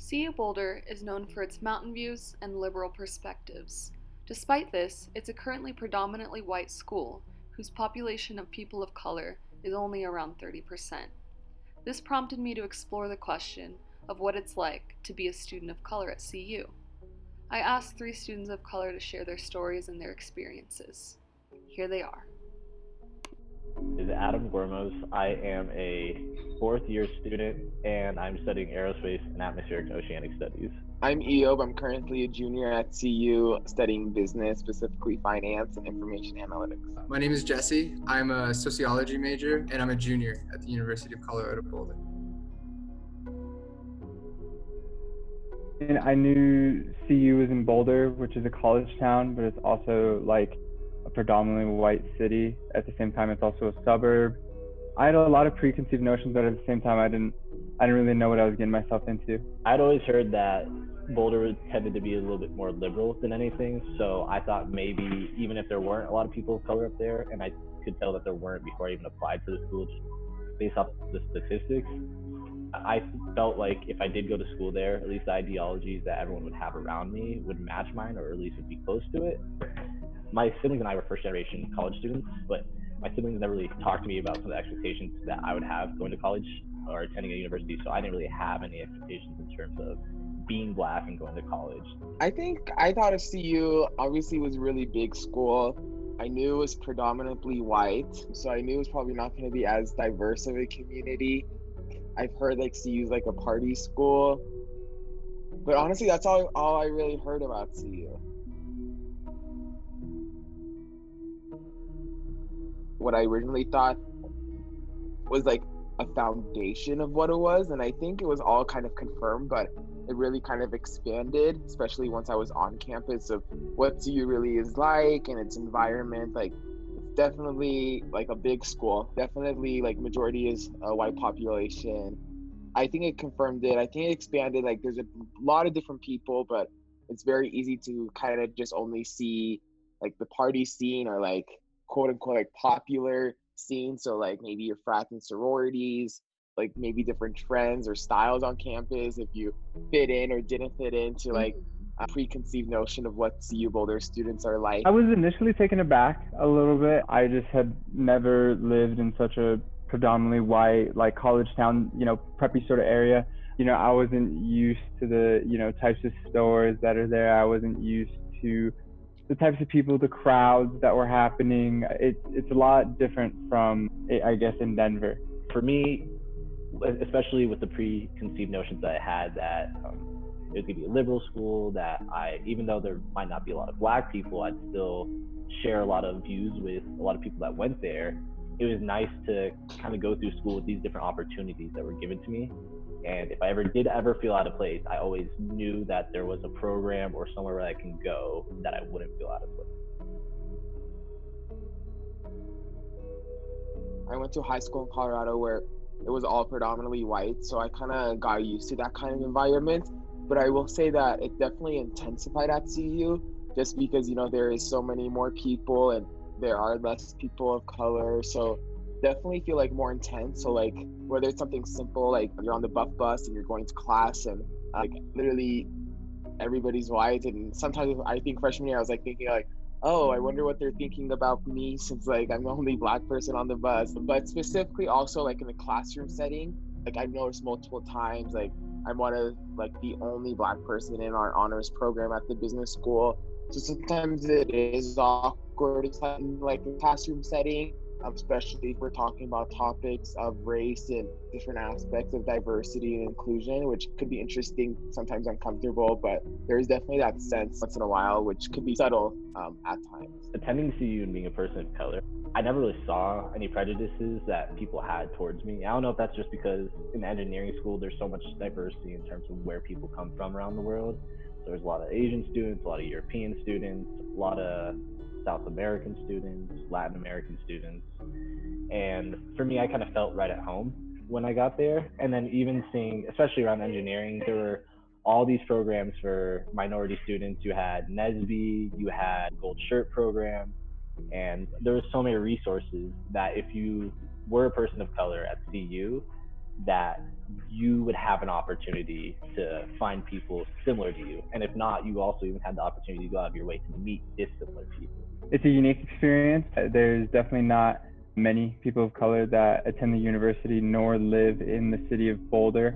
CU Boulder is known for its mountain views and liberal perspectives. Despite this, it's a currently predominantly white school whose population of people of color is only around 30%. This prompted me to explore the question of what it's like to be a student of color at CU. I asked three students of color to share their stories and their experiences. Here they are. Is Adam Gormos. I am a fourth year student and I'm studying aerospace and atmospheric and oceanic studies. I'm Eob. I'm currently a junior at CU studying business, specifically finance and information analytics. My name is Jesse. I'm a sociology major and I'm a junior at the University of Colorado Boulder. And I knew CU was in Boulder, which is a college town, but it's also like a predominantly white city. At the same time, it's also a suburb. I had a lot of preconceived notions, but at the same time, I didn't really know what I was getting myself into. I'd always heard that Boulder tended to be a little bit more liberal than anything, so I thought maybe even if there weren't a lot of people of color up there, and I could tell that there weren't before I even applied for the school, just based off the statistics, I felt like if I did go to school there, at least the ideologies that everyone would have around me would match mine, or at least would be close to it. My siblings and I were first generation college students, but my siblings never really talked to me about some of the expectations that I would have going to college or attending a university, so I didn't really have any expectations in terms of being Black and going to college. I thought of CU obviously was a really big school. I knew it was predominantly white, so I knew it was probably not going to be as diverse of a community. I've heard like CU is like a party school, but honestly, that's all I really heard about CU. What I originally thought was like a foundation of what it was, and I think it was all kind of confirmed, but it really kind of expanded, especially once I was on campus, of what CU really is like and its environment. Like, it's definitely like a big school, definitely like majority is a white population. I think it confirmed it. I think it expanded. Like, there's a lot of different people, but it's very easy to kind of just only see like the party scene, or like quote unquote like popular scene. So like maybe your frats and sororities, like maybe different trends or styles on campus, if you fit in or didn't fit into like a preconceived notion of what CU Boulder students are like. I was initially taken aback a little bit. I just had never lived in such a predominantly white, like college town, preppy sort of area. I wasn't used to the, types of stores that are there. I wasn't used to the types of people, the crowds that were happening. It's a lot different from, I guess, in Denver. For me, especially with the preconceived notions that I had that it was going to be a liberal school, that even though there might not be a lot of Black people, I'd still share a lot of views with a lot of people that went there. It was nice to kind of go through school with these different opportunities that were given to me. And if I did ever feel out of place, I always knew that there was a program or somewhere where I can go that I wouldn't feel out of place. I went to high school in Colorado where it was all predominantly white, so I kind of got used to that kind of environment. But I will say that it definitely intensified at CU, just because there is so many more people and there are less people of color, so definitely feel like more intense. So like whether it's something simple like you're on the buff bus and you're going to class and like literally everybody's white, and sometimes I think freshman year I was like thinking like, oh, I wonder what they're thinking about me since like I'm the only Black person on the bus. But specifically also like in the classroom setting, like I've noticed multiple times like I'm one of like the only Black person in our honors program at the business school. So sometimes it is awkward in like the classroom setting, especially if we're talking about topics of race and different aspects of diversity and inclusion, which could be interesting, sometimes uncomfortable, but there's definitely that sense once in a while, which could be subtle at times. Attending CU and being a person of color, I never really saw any prejudices that people had towards me. I don't know if that's just because in engineering school, there's so much diversity in terms of where people come from around the world. So there's a lot of Asian students, a lot of European students, a lot of South American students, Latin American students. And for me, I kind of felt right at home when I got there. And then even seeing, especially around engineering, there were all these programs for minority students. You had NSBE, you had Gold Shirt program, and there was so many resources that if you were a person of color at CU, that you would have an opportunity to find people similar to you. And if not, you also even had the opportunity to go out of your way to meet dissimilar people. It's a unique experience. There's definitely not many people of color that attend the university nor live in the city of Boulder.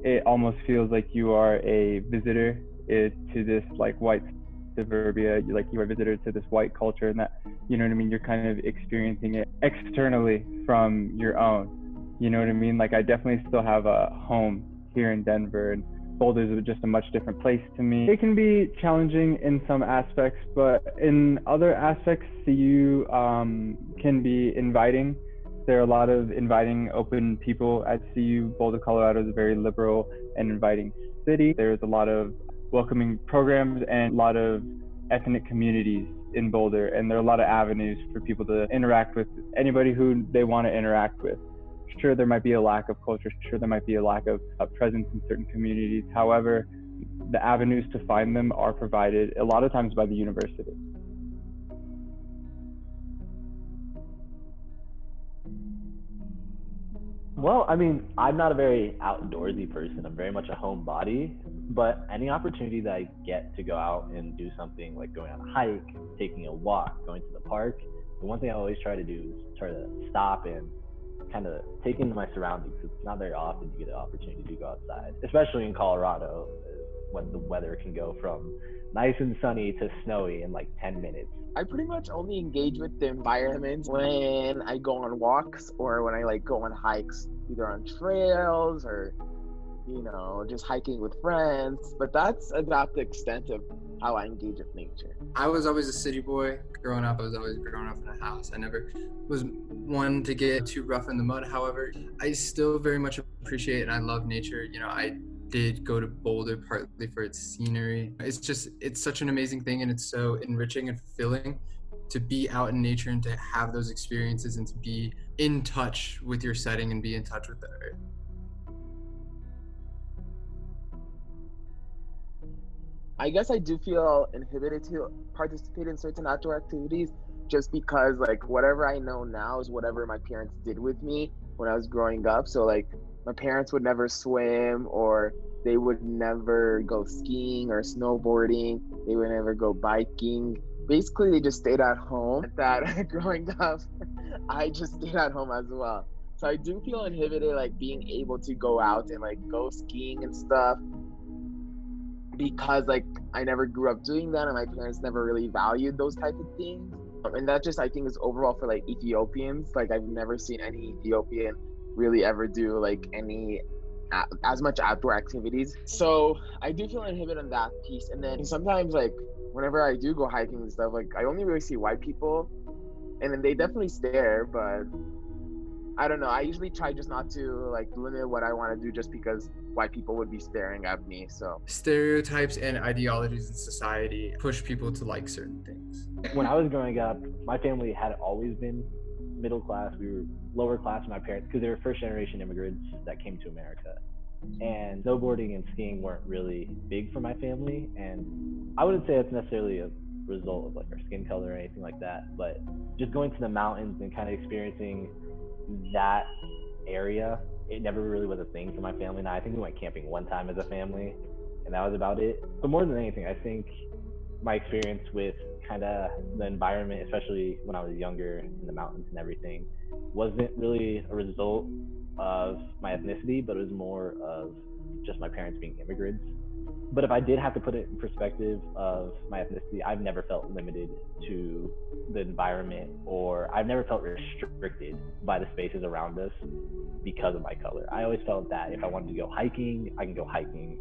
It almost feels like you are a visitor to this like white suburbia, like you are a visitor to this white culture, and that, you know what I mean, you're kind of experiencing it externally from your own. You know what I mean? Like I definitely still have a home here in Denver, and Boulder's just a much different place to me. It can be challenging in some aspects, but in other aspects, CU can be inviting. There are a lot of inviting, open people at CU. Boulder, Colorado is a very liberal and inviting city. There's a lot of welcoming programs and a lot of ethnic communities in Boulder, and there are a lot of avenues for people to interact with anybody who they want to interact with. Sure, there might be a lack of culture. Sure, there might be a lack of presence in certain communities. However, the avenues to find them are provided a lot of times by the university. Well, I mean, I'm not a very outdoorsy person. I'm very much a homebody. But any opportunity that I get to go out and do something like going on a hike, taking a walk, going to the park, the one thing I always try to do is try to stop and kind of take into my surroundings. It's not very often you get an opportunity to go outside, especially in Colorado, when the weather can go from nice and sunny to snowy in like 10 minutes. I pretty much only engage with the environment when I go on walks or when I like go on hikes, either on trails or, you know, just hiking with friends. But that's about the extent of how I engage with nature. I was always a city boy growing up. I was always growing up in a house. I never was one to get too rough in the mud. However, I still very much appreciate and I love nature. You know, I did go to Boulder partly for its scenery. It's such an amazing thing, and it's so enriching and fulfilling to be out in nature and to have those experiences and to be in touch with your setting and be in touch with the earth. I guess I do feel inhibited to participate in certain outdoor activities just because like whatever I know now is whatever my parents did with me when I was growing up. So like my parents would never swim, or they would never go skiing or snowboarding. They would never go biking. Basically, they just stayed at home. That growing up, I just stayed at home as well. So I do feel inhibited, like being able to go out and like go skiing and stuff, because like I never grew up doing that and my parents never really valued those type of things. And that just I think is overall for like Ethiopians. Like I've never seen any Ethiopian really ever do like any as much outdoor activities. So I do feel inhibited on that piece. And then sometimes like whenever I do go hiking and stuff, like I only really see white people, and then they definitely stare, but I don't know. I usually try just not to like limit what I want to do just because white people would be staring at me. So Stereotypes and ideologies in society push people to like certain things. When I was growing up, my family had always been middle class. We were lower class than my parents because they were first generation immigrants that came to America. And snowboarding and skiing weren't really big for my family. And I wouldn't say it's necessarily a result of like our skin color or anything like that, but just going to the mountains and kind of experiencing that area, it never really was a thing for my family. Now I think we went camping one time as a family, and that was about it. But more than anything, I think my experience with kind of the environment, especially when I was younger in the mountains and everything, wasn't really a result of my ethnicity, but it was more of just my parents being immigrants. But if I did have to put it in perspective of my ethnicity, I've never felt limited to the environment, or I've never felt restricted by the spaces around us because of my color. I always felt that if I wanted to go hiking, I can go hiking.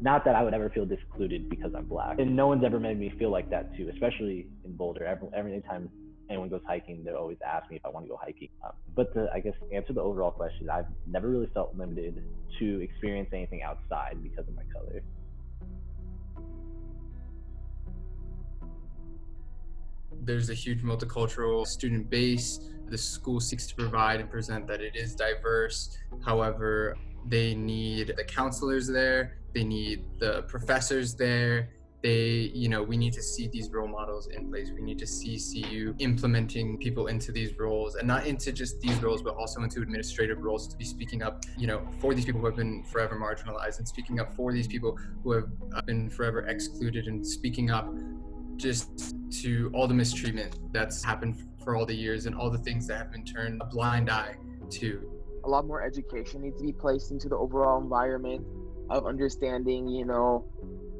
Not that I would ever feel discluded because I'm Black. And no one's ever made me feel like that too, especially in Boulder. Every time anyone goes hiking, they always ask me if I want to go hiking. But to, I guess, answer the overall question, I've never really felt limited to experience anything outside because of my color. There's a huge multicultural student base. The school seeks to provide and present that it is diverse. However, they need the counselors there, they need the professors there, we need to see these role models in place. We need to see CU implementing people into these roles, and not into just these roles, but also into administrative roles, to be speaking up, for these people who have been forever marginalized, and speaking up for these people who have been forever excluded, and speaking up just to all the mistreatment that's happened for all the years and all the things that have been turned a blind eye to. A lot more education needs to be placed into the overall environment of understanding,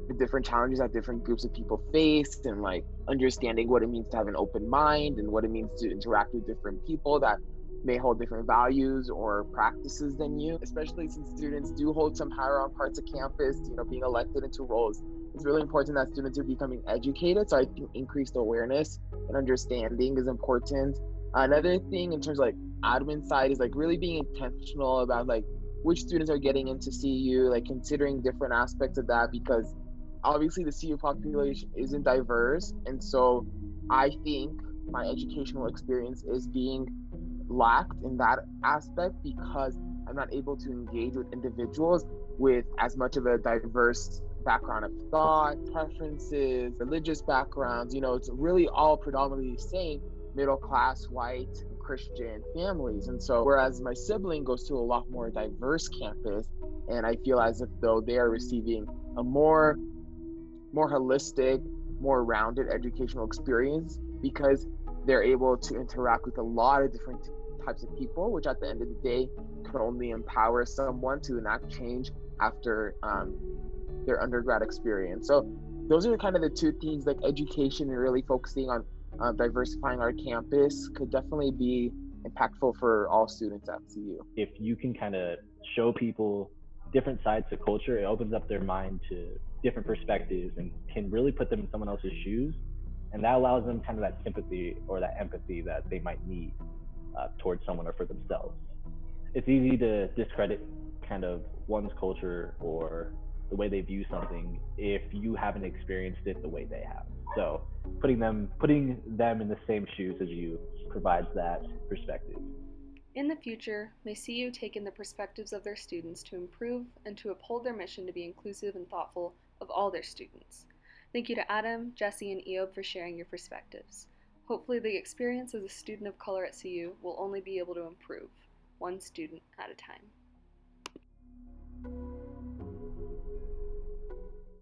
the different challenges that different groups of people face, and like understanding what it means to have an open mind and what it means to interact with different people that may hold different values or practices than you, especially since students do hold some power on parts of campus, being elected into roles. It's really important that students are becoming educated. So I think increased awareness and understanding is important. Another thing in terms of like admin side is like really being intentional about like which students are getting into CU, like considering different aspects of that, because obviously the CU population isn't diverse. And so I think my educational experience is being lacked in that aspect because I'm not able to engage with individuals with as much of a diverse background of thought, preferences, religious backgrounds. It's really all predominantly the same middle class, white, Christian families. And so, whereas my sibling goes to a lot more diverse campus, and I feel as if though they are receiving a more holistic, more rounded educational experience because they're able to interact with a lot of different types of people, which at the end of the day can only empower someone to enact change after their undergrad experience. So those are kind of the two things, like education and really focusing on diversifying our campus could definitely be impactful for all students at CU. If you can kind of show people different sides to culture, it opens up their mind to different perspectives and can really put them in someone else's shoes. And that allows them kind of that sympathy or that empathy that they might need towards someone or for themselves. It's easy to discredit kind of one's culture or the way they view something if you haven't experienced it the way they have. So putting them in the same shoes as you provides that perspective. In the future, may CU take in the perspectives of their students to improve and to uphold their mission to be inclusive and thoughtful of all their students. Thank you to Adam, Jesse, and Eob for sharing your perspectives. Hopefully the experience as a student of color at CU will only be able to improve, one student at a time.